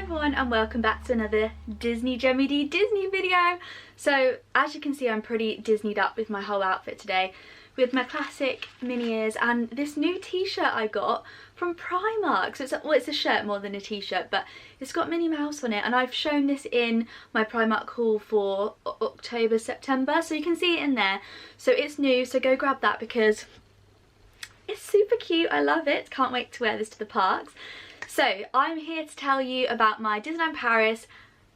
everyone and welcome back to another Disney Gemmy D Disney video. So as you can see, I'm pretty Disneyed up with my whole outfit today with my classic mini ears and this new t-shirt I got from Primark. So it's a shirt more than a t-shirt, but it's got Minnie Mouse on it, and I've shown this in my Primark haul for October, September, so you can see it in there. So it's new, so go grab that because it's super cute. I love it. Can't wait to wear this to the parks. So I'm here to tell you about my Disneyland Paris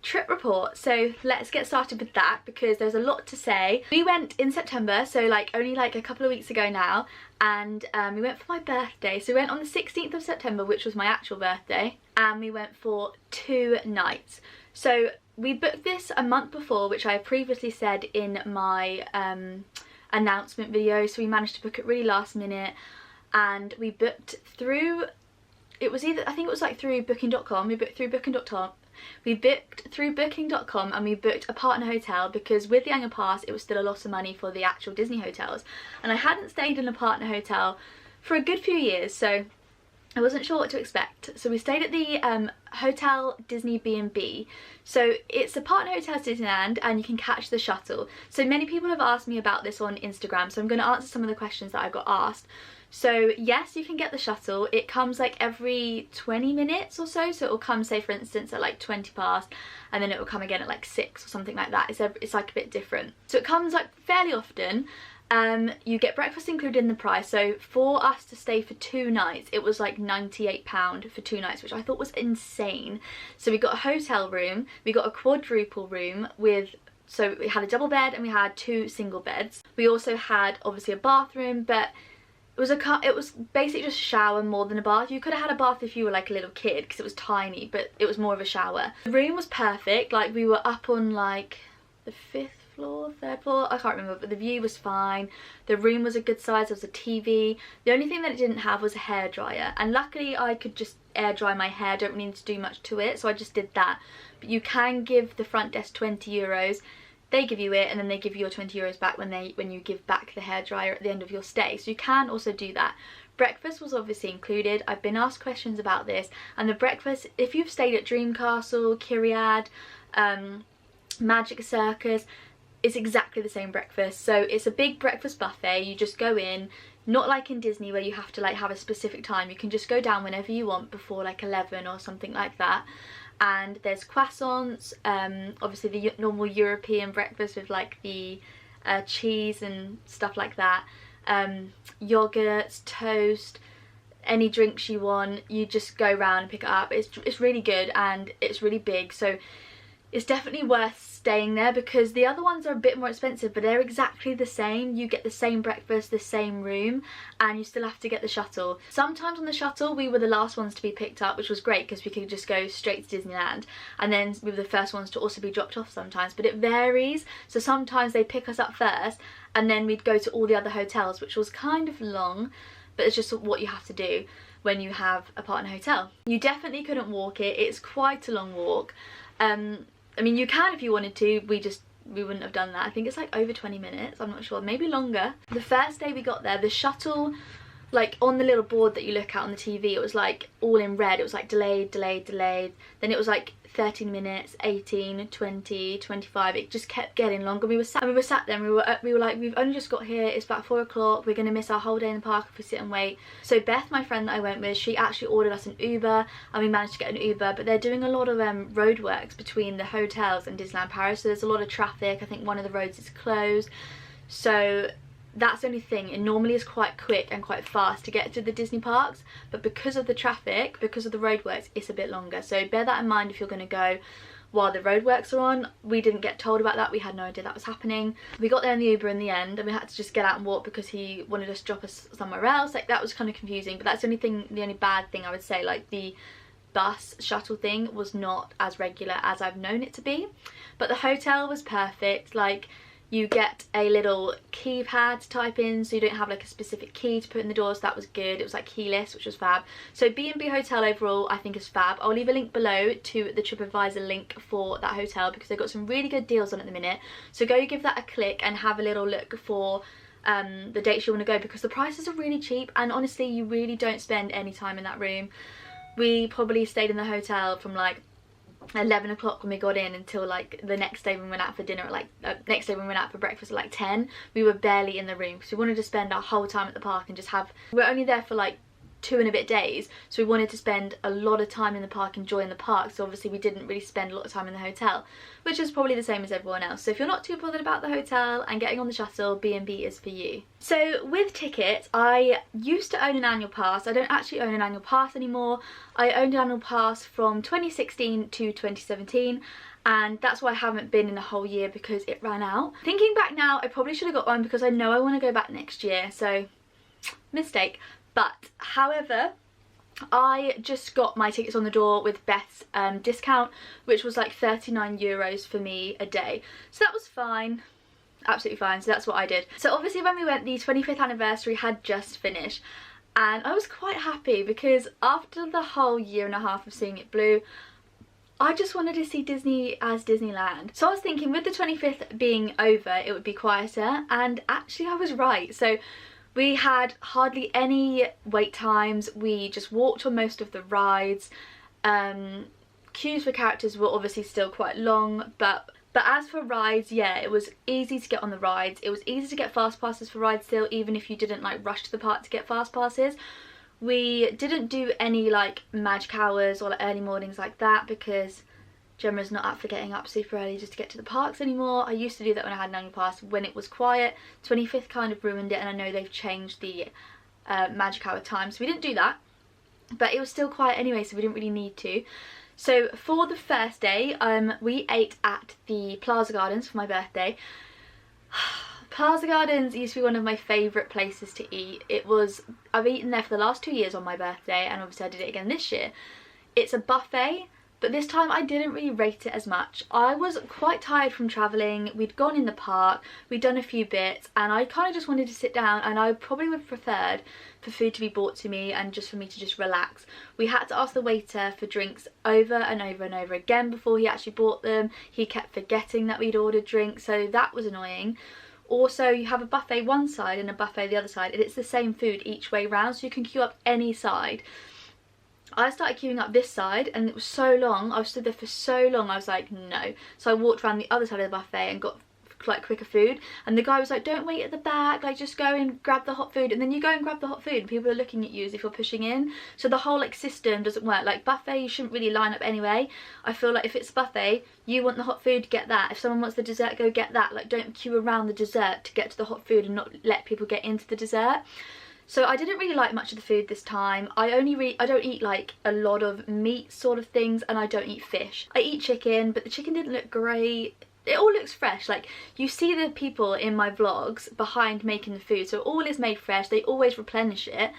trip report. So let's get started with that because there's a lot to say. We went in September, so only a couple of weeks ago now, and we went for my birthday. So we went on the 16th of September, which was my actual birthday, and we went for 2 nights. So we booked this a month before, which I previously said in my announcement video. So we managed to book it really last minute, and we booked through, it was either, I think it was through booking.com. We booked through booking.com. We booked through booking.com and we booked a partner hotel because with the annual pass it was still a lot of money for the actual Disney hotels, and I hadn't stayed in a partner hotel for a good few years, so I wasn't sure what to expect. So we stayed at the Hotel Disney B&B. So it's a partner hotel to Disneyland and you can catch the shuttle. So many people have asked me about this on Instagram, so I'm going to answer some of the questions that I got asked. So yes, you can get the shuttle. It comes every 20 minutes or so. So it will come, say for instance, at 20 past, and then it will come again at 6 or something like that. It's a bit different. So it comes fairly often. You get breakfast included in the price. So for us to stay for 2 nights, it was £98 for 2 nights, which I thought was insane. So we got a hotel room, we got a quadruple room with, so we had a double bed and we had 2 single beds. We also had obviously a bathroom, but it was basically just a shower more than a bath. You could have had a bath if you were a little kid because it was tiny, but it was more of a shower. The room was perfect. We were up on the 5th floor, 3rd floor, I can't remember, but the view was fine. The room was a good size. There was a TV. The only thing that it didn't have was a hairdryer, and luckily I could just air dry my hair. Don't really need to do much to it, so I just did that. But you can give the front desk €20. They give you it and then they give you your €20 back when you give back the hairdryer at the end of your stay. So you can also do that. Breakfast was obviously included. I've been asked questions about this, and the breakfast, if you've stayed at Dream Castle, Kyriad, Magic Circus, it's exactly the same breakfast. So it's a big breakfast buffet. You just go in, not like in Disney where you have to have a specific time. You can just go down whenever you want before 11 or something like that. And there's croissants, obviously the normal European breakfast with the cheese and stuff like that, yogurts, toast, any drinks you want. You just go around and pick it up. It's really good and it's really big, so it's definitely worth staying there because the other ones are a bit more expensive, but they're exactly the same. You get the same breakfast, the same room, and you still have to get the shuttle. Sometimes on the shuttle we were the last ones to be picked up, which was great because we could just go straight to Disneyland, and then we were the first ones to also be dropped off sometimes, but it varies. So sometimes they pick us up first and then we'd go to all the other hotels, which was kind of long, but it's just what you have to do when you have a partner hotel. You definitely couldn't walk it. It's quite a long walk. I mean, you can if you wanted to. We wouldn't have done that. I think it's over 20 minutes. I'm not sure, maybe longer. The first day we got there, the shuttle, on the little board that you look at on the TV, it was all in red. It was delayed, delayed, delayed. Then it was 13 minutes, 18, 20, 25. It just kept getting longer. We were sat there and we were like, we've only just got here. It's about 4 o'clock. We're gonna miss our whole day in the park if we sit and wait. So Beth, my friend that I went with, she actually ordered us an Uber, and we managed to get an Uber. But they're doing a lot of roadworks between the hotels and Disneyland Paris, so there's a lot of traffic. I think one of the roads is closed, so that's the only thing. It normally is quite quick and quite fast to get to the Disney parks, but because of the traffic, because of the roadworks, it's a bit longer. So bear that in mind if you're going to go while the roadworks are on. We didn't get told about that. We had no idea that was happening. We got there in the Uber in the end, and we had to just get out and walk because he wanted us to drop us somewhere else. That was kind of confusing, but that's the only bad thing I would say. the bus shuttle thing was not as regular as I've known it to be, but the hotel was perfect. You get a little keypad to type in, so you don't have a specific key to put in the door, so that was good. It was keyless, which was fab. So B&B Hotel overall I think is fab. I'll leave a link below to the TripAdvisor link for that hotel because they've got some really good deals on at the minute. So go give that a click and have a little look for the dates you want to go because the prices are really cheap, and honestly you really don't spend any time in that room. We probably stayed in the hotel from 11 o'clock when we got in until like the next day when we went out for dinner at like next day when we went out for breakfast at like 10. We were barely in the room because we wanted to spend our whole time at the park and just have, we're only there for like 2 and a bit days, so we wanted to spend a lot of time in the park enjoying the park. So obviously we didn't really spend a lot of time in the hotel, which is probably the same as everyone else. So if you're not too bothered about the hotel and getting on the shuttle, B&B is for you. So with tickets, I used to own an annual pass. I don't actually own an annual pass anymore. I owned an annual pass from 2016 to 2017, and that's why I haven't been in a whole year, because it ran out. Thinking back now, I probably should have got one because I know I want to go back next year, so mistake. But however, I just got my tickets on the door with Beth's discount, which was like €39 for me a day. So that was fine, absolutely fine. So that's what I did. So obviously when we went, the 25th anniversary had just finished, and I was quite happy because after the whole year and a half of seeing it blue, I just wanted to see Disney as Disneyland. So I was thinking with the 25th being over, it would be quieter, and actually I was right. So we had hardly any wait times. We just walked on most of the rides. Queues for characters were obviously still quite long, but as for rides, yeah, it was easy to get on the rides. It was easy to get fast passes for rides still, even if you didn't like rush to the park to get fast passes. We didn't do any like magic hours or like early mornings like that because Gemma's not up for getting up super early just to get to the parks anymore. I used to do that when I had an annual pass when it was quiet. 25th kind of ruined it, and I know they've changed the magic hour time, so we didn't do that. But it was still quiet anyway, so we didn't really need to. So for the first day, we ate at the Plaza Gardens for my birthday. Plaza Gardens used to be one of my favourite places to eat. I've eaten there for the last 2 years on my birthday, and obviously I did it again this year. It's a buffet, but this time I didn't really rate it as much. I was quite tired from travelling. We'd gone in the park, we'd done a few bits, and I kind of just wanted to sit down, and I probably would have preferred for food to be brought to me and just for me to just relax. We had to ask the waiter for drinks over and over and over again before he actually brought them. He kept forgetting that we'd ordered drinks, so that was annoying. Also, you have a buffet one side and a buffet the other side, and it's the same food each way round, so you can queue up any side. I started queuing up this side, and it was so long. I stood there for so long, I was like, no. So I walked around the other side of the buffet and got like quicker food, and the guy was like, don't wait at the back, like just go and grab the hot food. And then you go and grab the hot food and people are looking at you as if you're pushing in, so the whole like system doesn't work. Like buffet, you shouldn't really line up anyway. I feel like if it's buffet, you want the hot food, get that. If someone wants the dessert, go get that. Like don't queue around the dessert to get to the hot food and not let people get into the dessert. So I didn't really like much of the food this time. I don't eat like a lot of meat sort of things, and I don't eat fish. I eat chicken, but the chicken didn't look great. It all looks fresh. Like you see the people in my vlogs behind making the food, so all is made fresh. They always replenish it,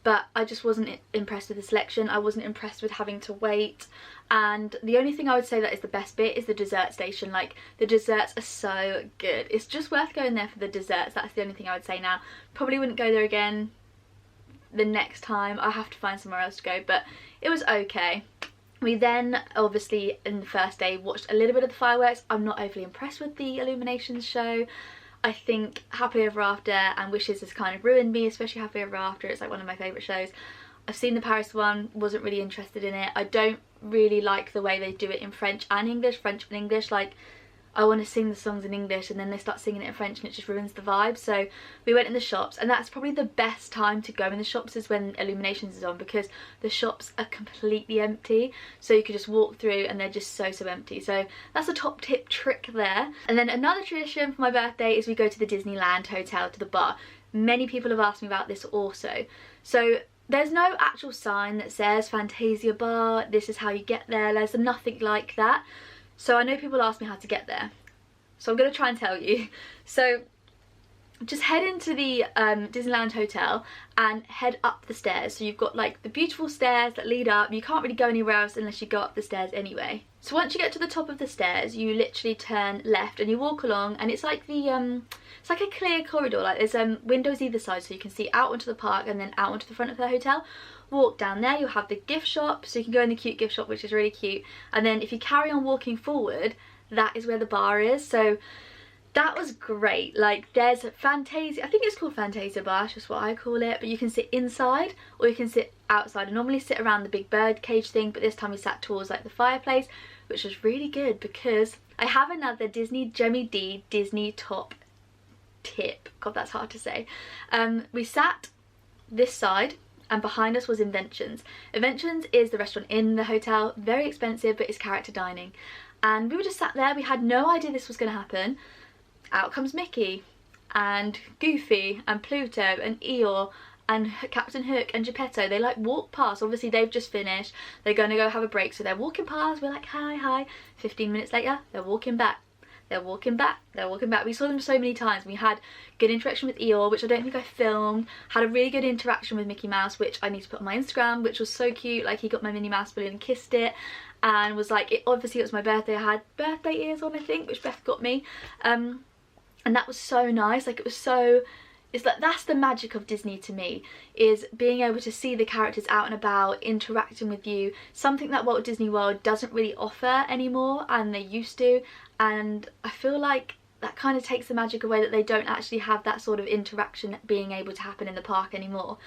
but I just wasn't impressed with the selection. I wasn't impressed with having to wait. And the only thing I would say that is the best bit is the dessert station. Like the desserts are so good. It's just worth going there for the desserts. That's the only thing I would say now. Probably wouldn't go there again the next time. I have to find somewhere else to go, but it was okay. We then obviously in the first day watched a little bit of the fireworks. I'm not overly impressed with the illuminations show. I think Happily Ever After and Wishes has kind of ruined me, especially Happily Ever After. It's like one of my favourite shows. I've seen the Paris one, wasn't really interested in it. I don't really like the way they do it in French and English. Like I want to sing the songs in English and then they start singing it in French and it just ruins the vibe. So we went in the shops, and that's probably the best time to go in the shops is when Illuminations is on, because the shops are completely empty. So you could just walk through and they're just so empty. So that's a top tip trick there. And then another tradition for my birthday is we go to the Disneyland Hotel, to the bar. Many people have asked me about this also. So there's no actual sign that says Fantasia Bar, this is how you get there. There's nothing like that. So I know people ask me how to get there, so I'm going to try and tell you. So just head into the Disneyland Hotel and head up the stairs. So you've got like the beautiful stairs that lead up. You can't really go anywhere else unless you go up the stairs anyway. So once you get to the top of the stairs, you literally turn left and you walk along, and it's like the it's like a clear corridor. Like there's windows either side, so you can see out onto the park and then out onto the front of the hotel. Walk down there, you'll have the gift shop, so you can go in the cute gift shop, which is really cute. And then if you carry on walking forward, that is where the bar is. So that was great. Like there's Fantasia, I think it's called Fantasia Bar, that's just what I call it, but you can sit inside or you can sit outside. I normally sit around the big bird cage thing, but this time we sat towards like the fireplace. which was really good because I have another Disney Gemmy D Disney top tip. God, that's hard to say. We sat this side and behind us was Inventions. Inventions is the restaurant in the hotel, very expensive, but it's character dining. And we were just sat there, we had no idea this was going to happen. Out comes Mickey and Goofy and Pluto and Eeyore and Captain Hook and Geppetto. They like walk past. Obviously they've just finished, they're going to go have a break, so they're walking past. We're like, hi, hi. 15 minutes later, they're walking back. They're walking back, they're walking back. We saw them so many times. We had good interaction with Eeyore, which I don't think I filmed. Had a really good interaction with Mickey Mouse, which I need to put on my Instagram, which was so cute. Like, he got my Minnie Mouse balloon and kissed it, and was like, obviously it was my birthday. I had birthday ears on, I think, which Beth got me. And that was so nice. Like, it was so... It's like, that's the magic of Disney to me, is being able to see the characters out and about, interacting with you, something that Walt Disney World doesn't really offer anymore, and they used to. And I feel like that kind of takes the magic away, that they don't actually have that sort of interaction being able to happen in the park anymore.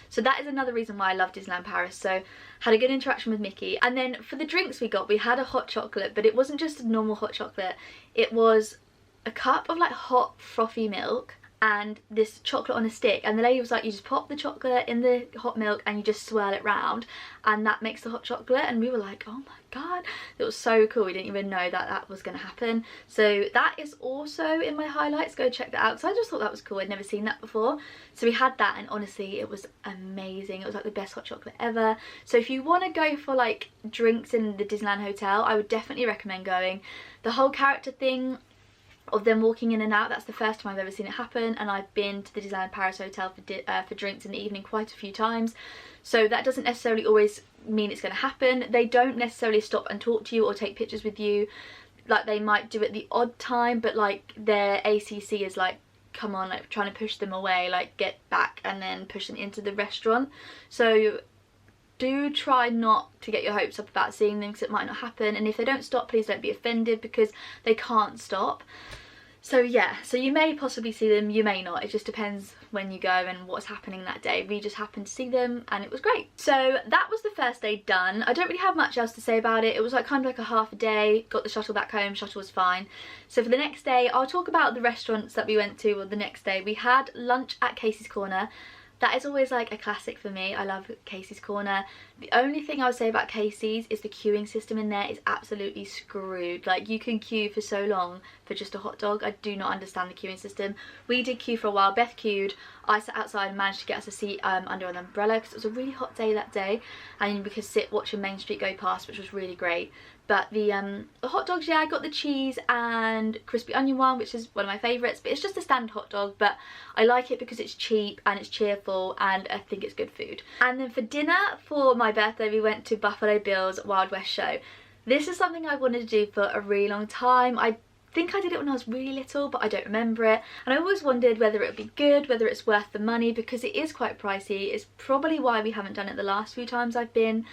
So that is another reason why I love Disneyland Paris. So had a good interaction with Mickey. And then for the drinks we got, we had a hot chocolate, but it wasn't just a normal hot chocolate. It was a cup of like hot frothy milk and this chocolate on a stick, and the lady was like, you just pop the chocolate in the hot milk and you just swirl it round and that makes the hot chocolate. And we were like, oh my god, it was so cool. We didn't even know that that was going to happen. So that is also in my highlights, go check that out. So I just thought that was cool, I'd never seen that before. So we had that, and honestly it was amazing. It was like the best hot chocolate ever. So if you want to go for like drinks in the Disneyland Hotel, I would definitely recommend going. The whole character thing of them walking in and out, that's the first time I've ever seen it happen, and I've been to the Disneyland Paris Hotel for drinks in the evening quite a few times, so that doesn't necessarily always mean it's going to happen. They don't necessarily stop and talk to you or take pictures with you, like they might do at the odd time, but like their ACC is like, come on, like trying to push them away, like get back, and then push them into the restaurant. So do try not to get your hopes up about seeing them, because it might not happen. And if they don't stop, please don't be offended, because they can't stop. So yeah, so you may possibly see them, you may not. It just depends when you go and what's happening that day. We just happened to see them and it was great. So that was the first day done. I don't really have much else to say about it. It was like kind of like a half a day. Got the shuttle back home, shuttle was fine. So for the next day, I'll talk about the restaurants that we went to. Or the next day we had lunch at Casey's Corner. That is always like a classic for me. I love Casey's Corner. The only thing I would say about Casey's is the queuing system in there is absolutely screwed. Like, you can queue for so long for just a hot dog. I do not understand the queuing system. We did queue for a while. Beth queued. I sat outside and managed to get us a seat under an umbrella, because it was a really hot day that day, and we could sit watching Main Street go past, which was really great. But the hot dogs, yeah, I got the cheese and crispy onion one, which is one of my favourites, but it's just a standard hot dog, but I like it because it's cheap and it's cheerful, and I think it's good food. And then for dinner, for my birthday, we went to Buffalo Bill's Wild West show. This is something I wanted to do for a really long time. I think I did it when I was really little, but I don't remember it, and I always wondered whether it would be good, whether it's worth the money, because it is quite pricey. It's probably why we haven't done it the last few times I've been.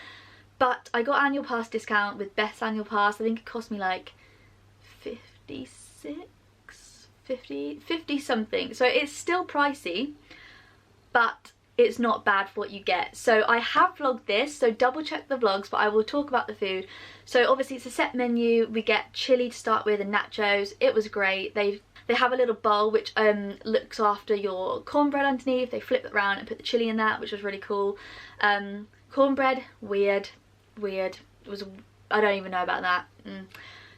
But I got annual pass discount with Beth's annual pass. I think it cost me like 50 something. So it's still pricey, but it's not bad for what you get. So I have vlogged this, so double check the vlogs, but I will talk about the food. So obviously it's a set menu. We get chili to start with and nachos. It was great. They have a little bowl which looks after your cornbread underneath. They flip it around and put the chili in that, which was really cool. Cornbread, weird. It was, I don't even know about that.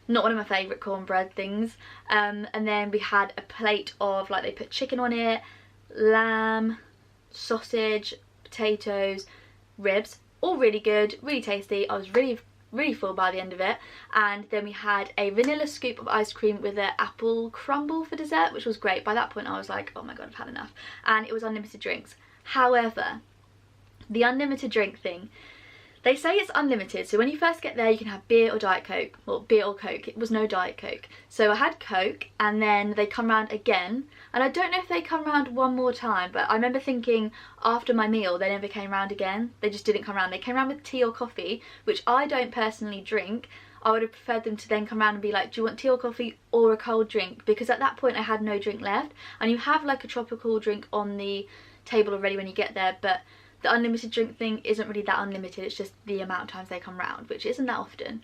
Not one of my favourite cornbread things. And then we had a plate of, like, they put chicken on it, lamb, sausage, potatoes, ribs, all really good, really tasty. I was really full by the end of it. And then we had a vanilla scoop of ice cream with an apple crumble for dessert, which was great. By that point I was like, oh my god, I've had enough. And it was unlimited drinks. However, the unlimited drink thing, they say it's unlimited, so when you first get there you can have beer or Diet Coke. Well, beer or Coke. It was no Diet Coke. So I had Coke, and then they come round again, and I don't know if they come round one more time, but I remember thinking after my meal they never came round again. They just didn't come round. They came round with tea or coffee, which I don't personally drink. I would have preferred them to then come round and be like, do you want tea or coffee or a cold drink? Because at that point I had no drink left, and you have like a tropical drink on the table already when you get there, but the unlimited drink thing isn't really that unlimited. It's just the amount of times they come round, which isn't that often.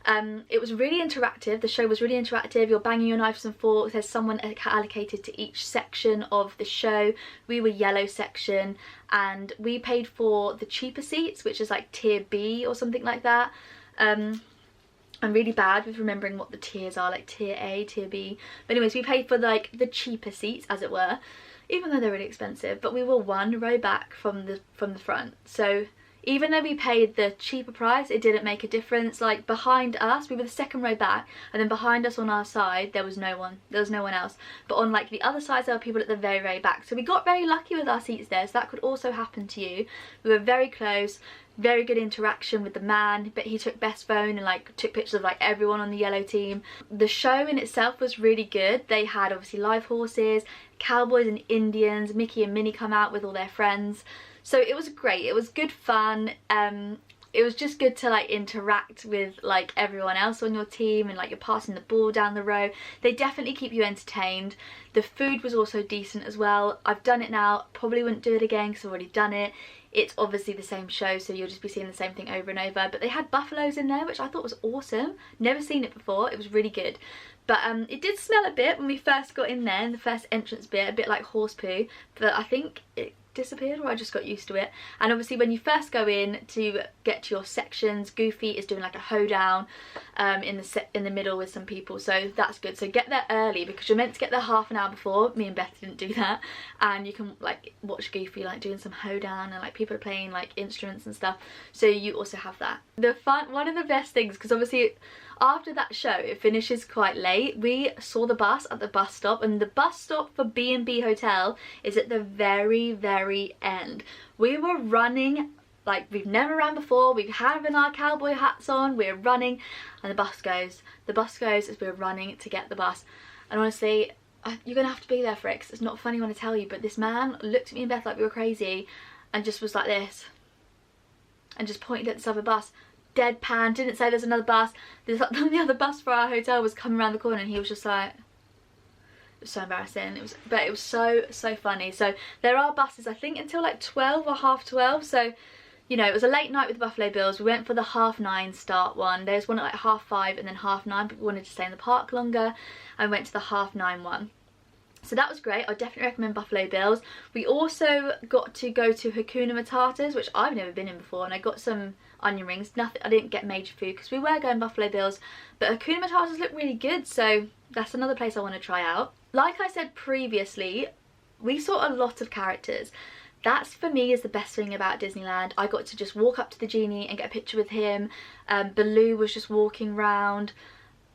It was really interactive. The show was really interactive. You're banging your knives and forks. There's someone allocated to each section of the show. We were yellow section, and we paid for the cheaper seats, which is like tier B or something like that. I'm really bad with remembering what the tiers are, like tier A, tier B. But anyways, we paid for like the cheaper seats, as it were, even though they're really expensive. But we were one row back from the front, so even though we paid the cheaper price, it didn't make a difference. Like behind us, we were the second row back, and then behind us on our side there was no one. There was no one else. But on like the other sides, there were people at the very, very back. So we got very lucky with our seats there. So that could also happen to you. We were very close. Very good interaction with the man, but he took best phone and like took pictures of like everyone on the yellow team. The show in itself was really good. They had obviously live horses, cowboys and Indians, Mickey and Minnie come out with all their friends. So it was great. It was good fun. It was just good to like interact with like everyone else on your team, and like you're passing the ball down the row. They definitely keep you entertained. The food was also decent as well. I've done it now, probably wouldn't do it again because I've already done it. It's obviously the same show, so you'll just be seeing the same thing over and over. But they had buffaloes in there, which I thought was awesome. Never seen it before. It was really good. But it did smell a bit when we first got in there, in the first entrance bit, a bit like horse poo. But I think it disappeared, or I just got used to it. And obviously when you first go in to get to your sections, Goofy is doing like a hoedown in the middle with some people, so that's good. So get there early, because you're meant to get there half an hour before. Me and Beth didn't do that, and you can like watch Goofy like doing some hoedown, and like people are playing like instruments and stuff, so you also have that. One of the best things, because obviously after that show it finishes quite late, we saw the bus at the bus stop, and the bus stop for B&B Hotel is at the very, very end. We were running like we've never ran before. We've having our cowboy hats on, we're running, and the bus goes as we're running to get the bus. And honestly, you're gonna have to be there for it, 'cause it's not funny when I tell you, but this man looked at me and Beth like we were crazy and just was like this and just pointed at this other bus. Deadpan, didn't say there's another bus. The other bus for our hotel was coming around the corner, and he was just like, it was so embarrassing. It was so funny. So there are buses, I think, until like 12 or half 12. So, you know, it was a late night with the Buffalo Bills. We went for the 9:30 start one. There's one at like 5:30 and then 9:30. People wanted to stay in the park longer. I went to the 9:30 one. So that was great. I definitely recommend Buffalo Bills. We also got to go to Hakuna Matatas, which I've never been in before, and I got some onion rings. Nothing, I didn't get major food because we were going Buffalo Bills, but Hakuna Matatas look really good, so that's another place I want to try out. Like I said previously, we saw a lot of characters. That's, for me, is the best thing about Disneyland. I got to just walk up to the genie and get a picture with him. Baloo was just walking around.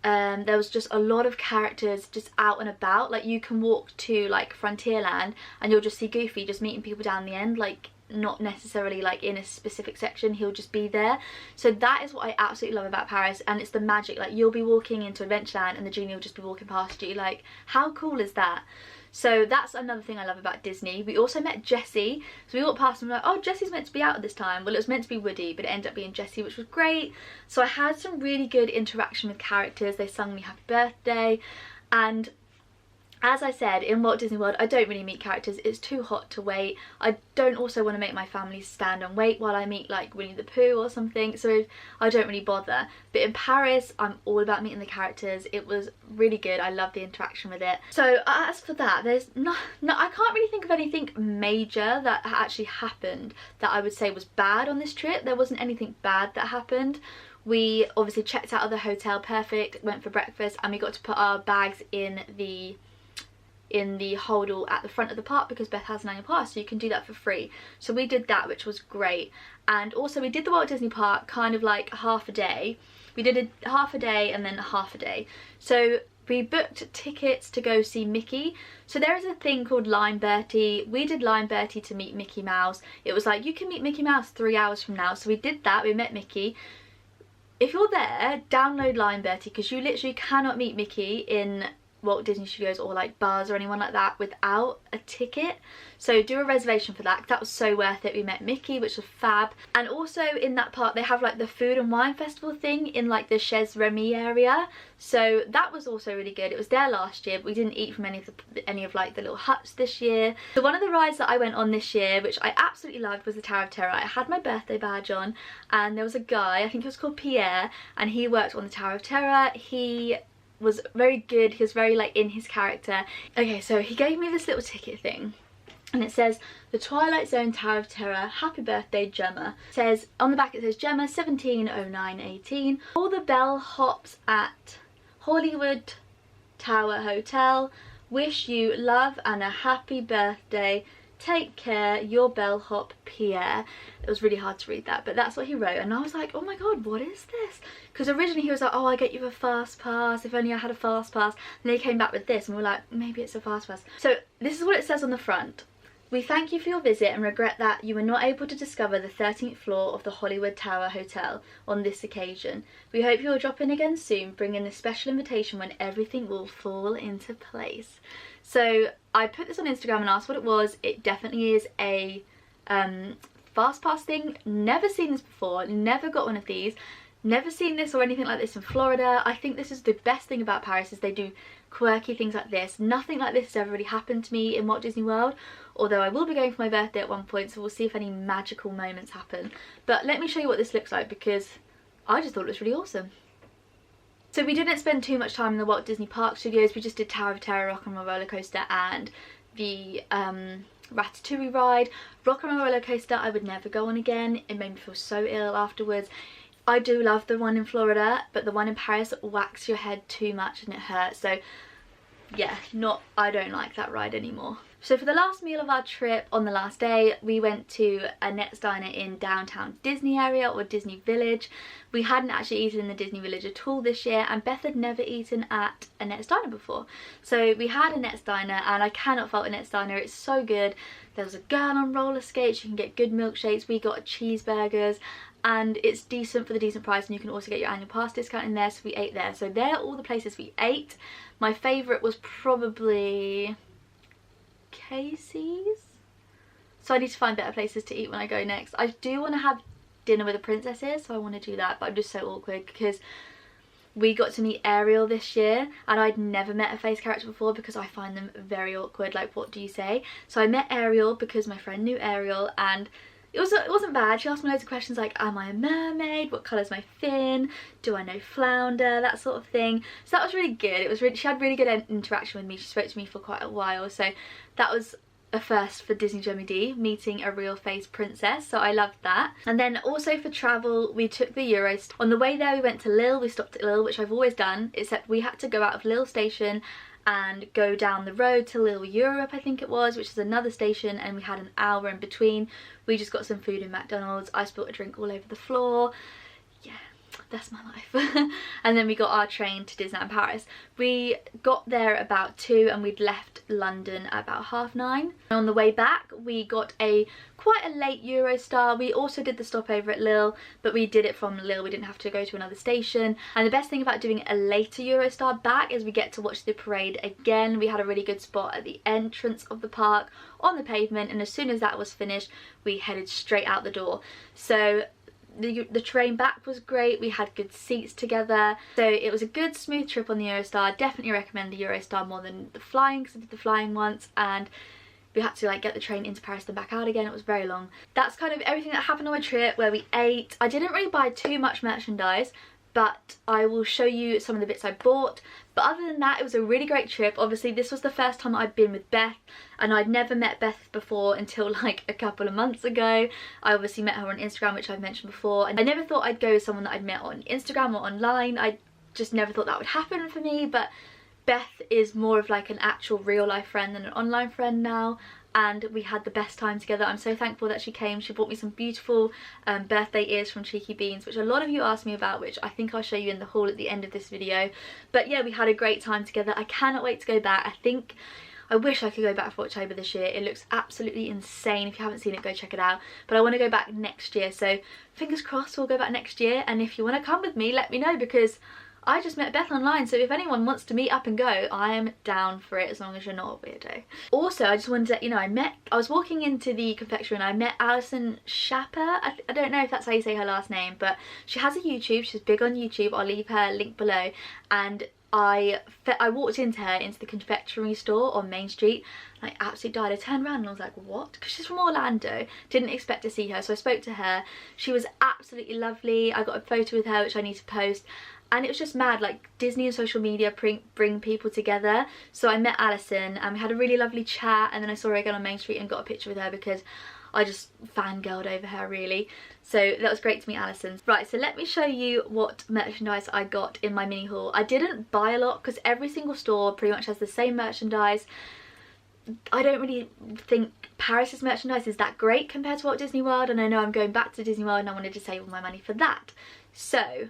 There was just a lot of characters just out and about. Like, you can walk to like Frontierland and you'll just see Goofy just meeting people down the end, like not necessarily like in a specific section, he'll just be there. So that is what I absolutely love about Paris, and it's the magic. Like, you'll be walking into Adventureland and the genie will just be walking past you. Like, how cool is that? So that's another thing I love about Disney. We also met Jessie. So we walked past and we're like, oh, Jessie's meant to be out at this time. Well, it was meant to be Woody, but it ended up being Jessie, which was great. So I had some really good interaction with characters. They sung me happy birthday. And as I said, in Walt Disney World, I don't really meet characters. It's too hot to wait. I don't also want to make my family stand and wait while I meet like Winnie the Pooh or something, so I don't really bother. But in Paris, I'm all about meeting the characters. It was really good. I love the interaction with it. So as for that, there's no, I can't really think of anything major that actually happened that I would say was bad on this trip. There wasn't anything bad that happened. We obviously checked out of the hotel perfect, went for breakfast, and we got to put our bags in the holdall at the front of the park because Beth has an annual pass, so you can do that for free. So we did that, which was great. And also we did the Walt Disney Park kind of like half a day. We did a half a day and then half a day. So we booked tickets to go see Mickey. So there is a thing called Line Bertie. We did Line Bertie to meet Mickey Mouse. It was like, you can meet Mickey Mouse 3 hours from now. So we did that, we met Mickey. If you're there, download Line Bertie, because you literally cannot meet Mickey in Walt Disney Studios or like Buzz or anyone like that without a ticket. So do a reservation for that, 'cause that was so worth it. We met Mickey, which was fab. And also in that park they have like the food and wine festival thing in like the Chez Remy area. So that was also really good. It was there last year, but we didn't eat from any of like the little huts this year. So one of the rides that I went on this year, which I absolutely loved, was the Tower of Terror. I had my birthday badge on, and there was a guy, I think he was called Pierre, and he worked on the Tower of Terror. He was very good. He was very like in his character. Okay, so he gave me this little ticket thing, and it says the Twilight Zone Tower of Terror, happy birthday Gemma. It says on the back, it says Gemma 170918, all the bell hops at Hollywood Tower Hotel wish you love and a happy birthday. Take care, your bellhop Pierre. It was really hard to read that, but that's what he wrote, and I was like, oh my god, what is this? Because originally he was like, oh, I get you a fast pass, if only I had a fast pass. And then he came back with this, and we were like, maybe it's a fast pass. So this is what it says on the front. We thank you for your visit and regret that you were not able to discover the 13th floor of the Hollywood Tower Hotel on this occasion. We hope you will drop in again soon, bring in this special invitation when everything will fall into place. So I put this on Instagram and asked what it was. It definitely is a fast pass thing. Never seen this before, never got one of these, never seen this or anything like this in Florida. I think this is the best thing about Paris, is they do quirky things like this. Nothing like this has ever really happened to me in Walt Disney World, although I will be going for my birthday at one point, so we'll see if any magical moments happen. But let me show you what this looks like, because I just thought it was really awesome. So we didn't spend too much time in the Walt Disney Park Studios. We just did Tower of Terror, Rock and Roll Roller Coaster, and the Ratatouille ride. Rock and Roll Roller Coaster I would never go on again. It made me feel so ill afterwards. I do love the one in Florida, but the one in Paris whacks your head too much and it hurts. So yeah, I don't like that ride anymore. So for the last meal of our trip on the last day, we went to Annette's Diner in downtown Disney area, or Disney Village. We hadn't actually eaten in the Disney Village at all this year, and Beth had never eaten at Annette's Diner before. So we had Annette's Diner, and I cannot fault Annette's Diner. It's so good. There was a girl on roller skates. You can get good milkshakes. We got cheeseburgers, and it's decent for the decent price, and you can also get your annual pass discount in there, so we ate there. So they're all the places we ate. My favourite was probably Casey's. So I need to find better places to eat when I go next. I do want to have dinner with the princesses, so I want to do that, but I'm just so awkward because we got to meet Ariel this year, and I'd never met a face character before because I find them very awkward. Like, what do you say? So I met Ariel because my friend knew Ariel, and it wasn't bad. She asked me loads of questions like, am I a mermaid? What colour's my fin? Do I know flounder? That sort of thing. So that was really good. It was really, she had really good interaction with me. She spoke to me for quite a while. So that was a first for Disney Gemmy D, meeting a real face princess. So I loved that. And then also for travel, we took the Eurostar. On the way there, we went to Lille. We stopped at Lille, which I've always done, except we had to go out of Lille station and go down the road to Lille Europe, I think it was, which is another station, and we had an hour in between. We just got some food in McDonald's. I spilled a drink all over the floor. Yeah, that's my life. And then we got our train to Disneyland Paris. We got there about 2 and we'd left London at about 9:30. On the way back, we got quite a late Eurostar. We also did the stopover at Lille, but we did it from Lille. We didn't have to go to another station. And the best thing about doing a later Eurostar back is we get to watch the parade again. We had a really good spot at the entrance of the park on the pavement, and as soon as that was finished, we headed straight out the door. So the train back was great. We had good seats together, so it was a good smooth trip on the Eurostar. Definitely recommend the Eurostar more than the flying, because I did the flying once and we had to like get the train into Paris and back out again. It was very long. That's kind of everything that happened on my trip, where we ate. I didn't really buy too much merchandise, but I will show you some of the bits I bought. But other than that, it was a really great trip. Obviously, this was the first time I'd been with Beth, and I'd never met Beth before until like a couple of months ago. I obviously met her on Instagram, which I've mentioned before, and I never thought I'd go with someone that I'd met on Instagram or online. I just never thought that would happen for me, but Beth is more of like an actual real life friend than an online friend now, and we had the best time together. I'm so thankful that she came. She bought me some beautiful birthday ears from Cheeky Beans, which a lot of you asked me about, which I think I'll show you in the haul at the end of this video. But yeah, we had a great time together. I cannot wait to go back. I wish I could go back for October this year. It looks absolutely insane. If you haven't seen it, go check it out. But I want to go back next year, so fingers crossed we'll go back next year. And if you want to come with me, let me know, because I just met Beth online, so if anyone wants to meet up and go, I am down for it as long as you're not a weirdo. Also, I just wanted to let you know, I was walking into the confectionery and I met Alison Schapper. I don't know if that's how you say her last name, but she has a YouTube. She's big on YouTube. I'll leave her link below. And I walked into her, into the confectionery store on Main Street, and I absolutely died. I turned around and I was like, what? Because she's from Orlando. Didn't expect to see her, so I spoke to her. She was absolutely lovely. I got a photo with her, which I need to post. And it was just mad, like Disney and social media bring people together. So I met Alison and we had a really lovely chat, and then I saw her again on Main Street and got a picture with her because I just fangirled over her really. So that was great to meet Alison. Right, so let me show you what merchandise I got in my mini haul. I didn't buy a lot because every single store pretty much has the same merchandise. I don't really think Paris's merchandise is that great compared to Walt Disney World, and I know I'm going back to Disney World and I wanted to save all my money for that. So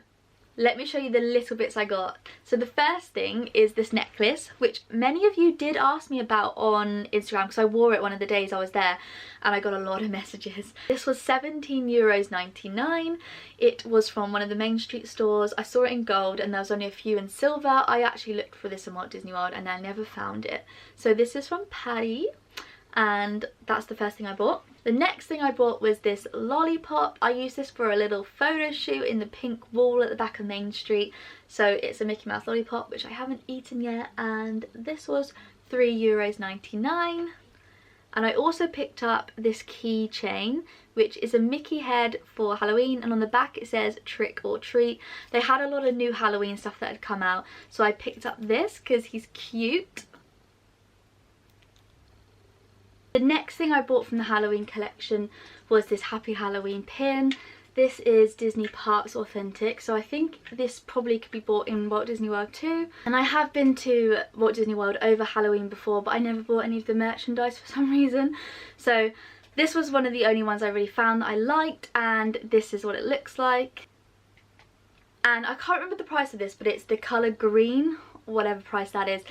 let me show you the little bits I got. So the first thing is this necklace, which many of you did ask me about on Instagram because I wore it one of the days I was there and I got a lot of messages. This was €17.99. It was from one of the Main Street stores. I saw it in gold and there was only a few in silver. I actually looked for this in Walt Disney World and I never found it. So this is from Paris, and that's the first thing I bought. The next thing I bought was this lollipop. I used this for a little photo shoot in the pink wall at the back of Main Street. So it's a Mickey Mouse lollipop, which I haven't eaten yet, and this was €3.99. And I also picked up this keychain, which is a Mickey head for Halloween, and on the back it says trick or treat. They had a lot of new Halloween stuff that had come out, so I picked up this because he's cute. The next thing I bought from the Halloween collection was this Happy Halloween pin. This is Disney Parks Authentic, so I think this probably could be bought in Walt Disney World too. And I have been to Walt Disney World over Halloween before, but I never bought any of the merchandise for some reason. So this was one of the only ones I really found that I liked, and this is what it looks like. And I can't remember the price of this, but it's the colour green, whatever price that is.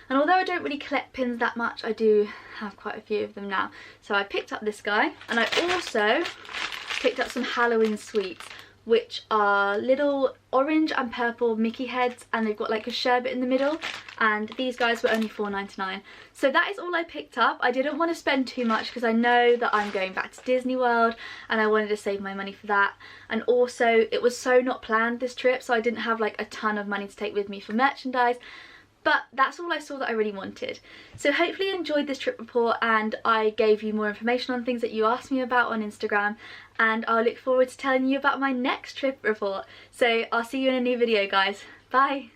And although I don't really collect pins that much, I do have quite a few of them now. So I picked up this guy, and I also picked up some Halloween sweets, which are little orange and purple Mickey heads, and they've got like a sherbet in the middle, and these guys were only $4.99. So that is all I picked up. I didn't want to spend too much because I know that I'm going back to Disney World and I wanted to save my money for that. And also it was so not planned, this trip, so I didn't have like a ton of money to take with me for merchandise. But that's all I saw that I really wanted. So hopefully you enjoyed this trip report and I gave you more information on things that you asked me about on Instagram, and I'll look forward to telling you about my next trip report. So I'll see you in a new video, guys. Bye!